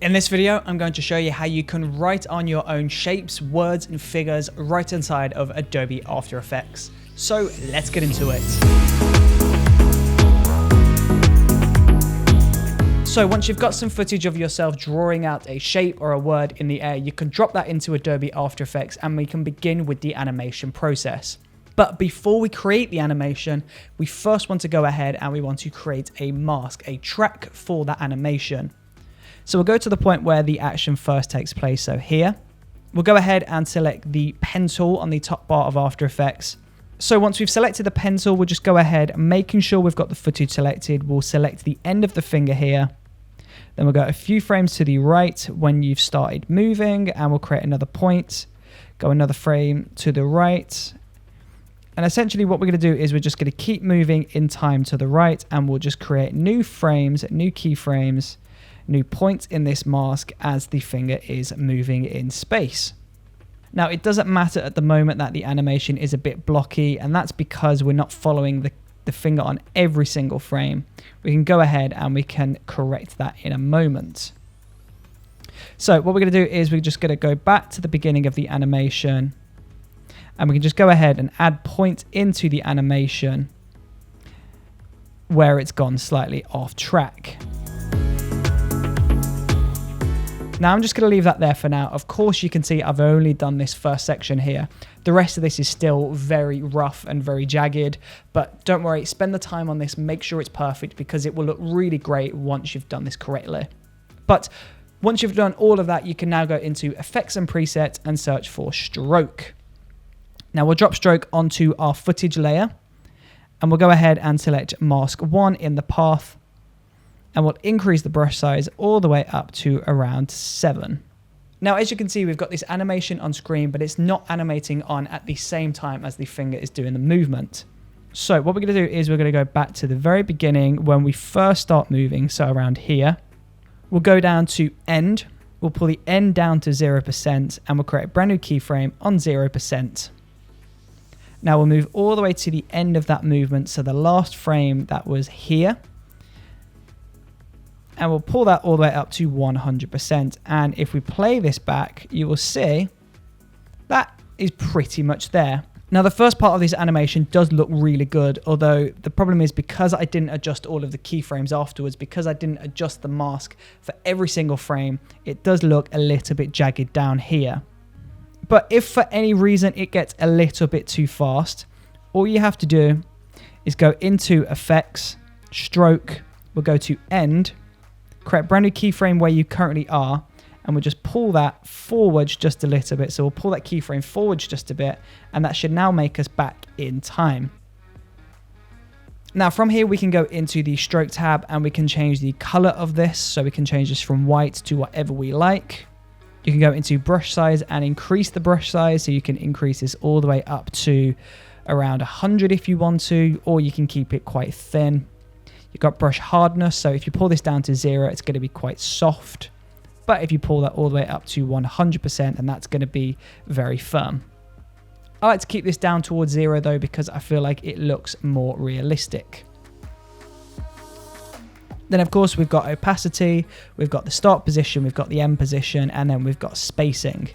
In this video, I'm going to show you how you can write on your own shapes, words, and figures right inside of Adobe After Effects. So let's get into it. So once you've got some footage of yourself drawing out a shape or a word in the air, you can drop that into Adobe After Effects and we can begin with the animation process. But before we create the animation, we first want to go ahead and we want to create a mask, a track for that animation. So we'll go to the point where the action first takes place. So here, we'll go ahead and select the pen tool on the top bar of After Effects. So once we've selected the pen tool, we'll just go ahead, making sure we've got the footage selected. We'll select the end of the finger here. Then we'll go a few frames to the right when you've started moving, and we'll create another point, go another frame to the right. And essentially what we're going to do is we're just going to keep moving in time to the right, and we'll just create new frames, new keyframes, new points in this mask as the finger is moving in space. Now it doesn't matter at the moment that the animation is a bit blocky, and that's because we're not following the finger on every single frame. We can go ahead and we can correct that in a moment. So what we're going to do is we're just going to go back to the beginning of the animation, and we can just go ahead and add points into the animation where it's gone slightly off track. Now I'm just going to leave that there for now. Of course, you can see I've only done this first section here. The rest of this is still very rough and very jagged, but don't worry, spend the time on this, make sure it's perfect, because it will look really great once you've done this correctly. But once you've done all of that, you can now go into Effects and Presets and search for Stroke. Now we'll drop Stroke onto our footage layer, and we'll go ahead and select Mask 1 in the path, and we'll increase the brush size all the way up to around 7. Now, as you can see, we've got this animation on screen, but it's not animating on at the same time as the finger is doing the movement. So what we're going to do is we're going to go back to the very beginning when we first start moving. So around here, we'll go down to end. We'll pull the end down to 0%, and we'll create a brand new keyframe on 0%. Now we'll move all the way to the end of that movement. So the last frame that was here, and we'll pull that all the way up to 100%. And if we play this back, you will see that is pretty much there. Now, the first part of this animation does look really good, although the problem is because I didn't adjust all of the keyframes afterwards, because I didn't adjust the mask for every single frame, it does look a little bit jagged down here. But if for any reason it gets a little bit too fast, all you have to do is go into Effects, Stroke, we'll go to End, create a brand new keyframe where you currently are, and we'll just pull that forwards just a little bit. So we'll pull that keyframe forwards just a bit, and that should now make us back in time. Now from here we can go into the Stroke tab, and we can change the color of this. So we can change this from white to whatever we like. You can go into brush size and increase the brush size, so you can increase this all the way up to around 100 if you want to, or you can keep it quite thin. You've got brush hardness, so if you pull this down to 0, it's going to be quite soft. But if you pull that all the way up to 100%, then that's going to be very firm. I like to keep this down towards 0 though, because I feel like it looks more realistic. Then of course we've got opacity, we've got the start position, we've got the end position, and then we've got spacing.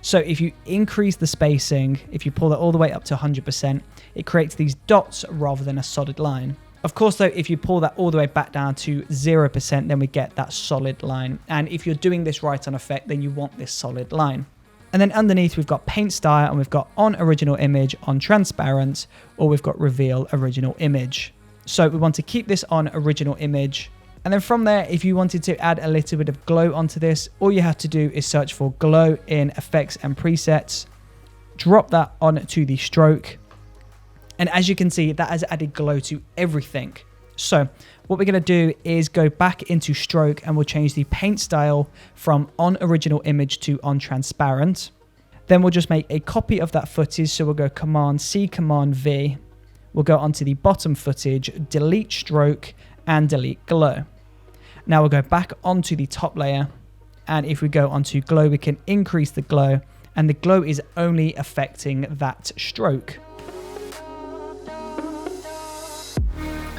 So if you increase the spacing, if you pull that all the way up to 100%, it creates these dots rather than a solid line. Of course though, if you pull that all the way back down to 0%, then we get that solid line. And if you're doing this right on effect, then you want this solid line. And then underneath we've got paint style, and we've got on original image, on transparent, or we've got reveal original image. So we want to keep this on original image. And then from there, if you wanted to add a little bit of glow onto this, all you have to do is search for glow in Effects and Presets, drop that onto the Stroke. And as you can see, that has added glow to everything. So what we're going to do is go back into Stroke, and we'll change the paint style from on original image to on transparent. Then we'll just make a copy of that footage. So we'll go Command C, Command V. We'll go onto the bottom footage, delete Stroke, and delete glow. Now we'll go back onto the top layer, and if we go onto glow, we can increase the glow, and the glow is only affecting that stroke.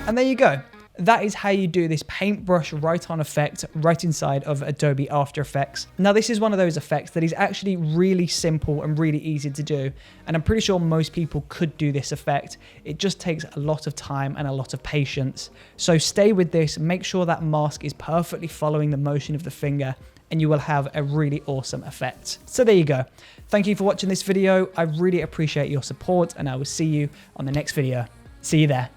And there you go. that is how you do this paintbrush write-on effect right inside of Adobe After Effects. Now, this is one of those effects that is actually really simple and really easy to do, and I'm pretty sure most people could do this effect. It just takes a lot of time and a lot of patience. So stay with this, make sure that mask is perfectly following the motion of the finger, and you will have a really awesome effect. So there you go. Thank you for watching this video. I really appreciate your support, and I will see you on the next video. See you there.